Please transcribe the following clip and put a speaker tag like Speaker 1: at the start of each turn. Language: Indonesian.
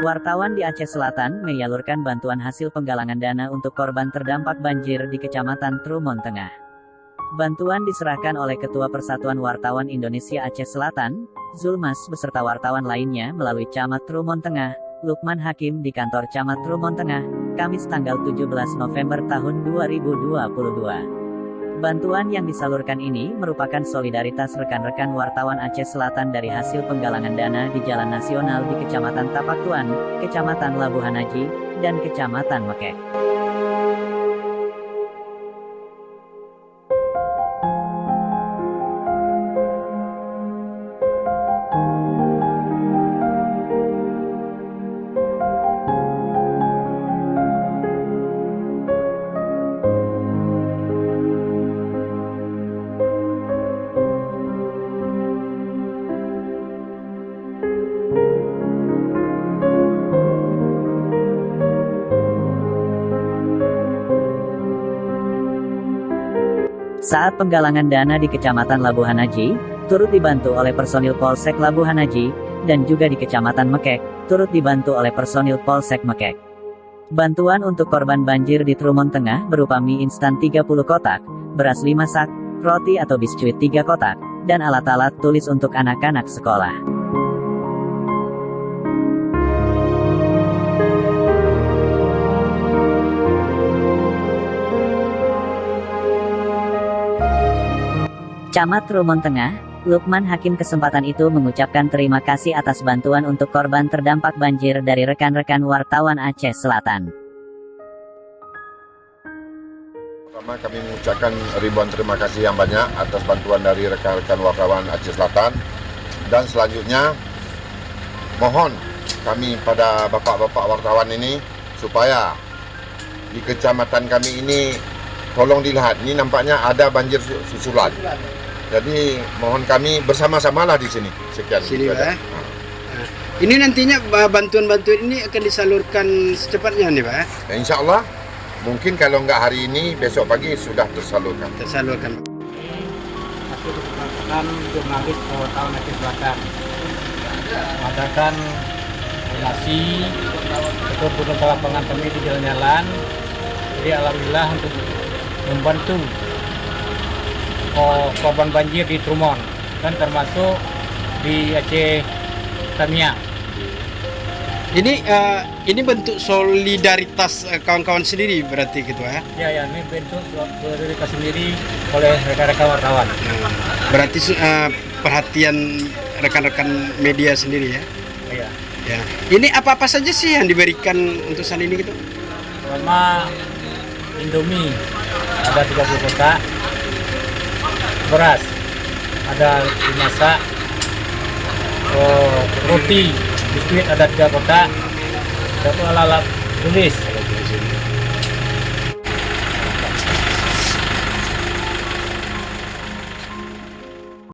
Speaker 1: Wartawan di Aceh Selatan menyalurkan bantuan hasil penggalangan dana untuk korban terdampak banjir di Kecamatan Trumon Tengah. Bantuan diserahkan oleh Ketua Persatuan Wartawan Indonesia Aceh Selatan, Zulmas beserta wartawan lainnya melalui Camat Trumon Tengah, Lukman Hakim di kantor Camat Trumon Tengah, Kamis tanggal 17 November tahun 2022. Bantuan yang disalurkan ini merupakan solidaritas rekan-rekan wartawan Aceh Selatan dari hasil penggalangan dana di Jalan Nasional di Kecamatan Tapak Tuan, Kecamatan Labuhan Haji, dan Kecamatan Mekek. Saat penggalangan dana di Kecamatan Labuhan Haji, turut dibantu oleh personil Polsek Labuhan Haji, dan juga di Kecamatan Mekek, turut dibantu oleh personil Polsek Mekek. Bantuan untuk korban banjir di Trumon Tengah berupa mie instan 30 kotak, beras 5 sak, roti atau biskuit 3 kotak, dan alat-alat tulis untuk anak-anak sekolah. Camat Trumon Tengah, Lukman Hakim kesempatan itu mengucapkan terima kasih atas bantuan untuk korban terdampak banjir dari rekan-rekan wartawan Aceh Selatan.
Speaker 2: Pertama kami mengucapkan ribuan terima kasih yang banyak atas bantuan dari rekan-rekan wartawan Aceh Selatan. Dan selanjutnya mohon kami pada bapak-bapak wartawan ini supaya di kecamatan kami ini tolong dilihat, ini nampaknya ada banjir susulan. Jadi mohon kami bersama-samalah di sini. Sekian.
Speaker 3: Sini, Pak. Ini nantinya bantuan-bantuan ini akan disalurkan secepatnya nih, Pak.
Speaker 2: Ya, insya Allah mungkin kalau nggak hari ini, besok pagi sudah tersalurkan.
Speaker 3: Tersalurkan.
Speaker 4: Hasil kesepakatan jurnalis wartawan Aceh Selatan mengadakan donasi untuk turun ke lapangan kami di jalan-jalan. Jadi alhamdulillah untuk membantu korban banjir di Trumon dan termasuk di Aceh Tamiang.
Speaker 3: Ini bentuk solidaritas kawan-kawan sendiri berarti gitu ya?
Speaker 4: Ya, ini bentuk solidaritas sendiri oleh rekan-rekan wartawan.
Speaker 3: Berarti perhatian rekan-rekan media sendiri ya?
Speaker 4: Iya.
Speaker 3: Ya. Ini apa-apa saja sih yang diberikan untuk saat ini gitu?
Speaker 4: Pertama, Indomie ada 30 kotak, beras ada 5 sak, roti biskuit ada 3 kotak, dan alat tulis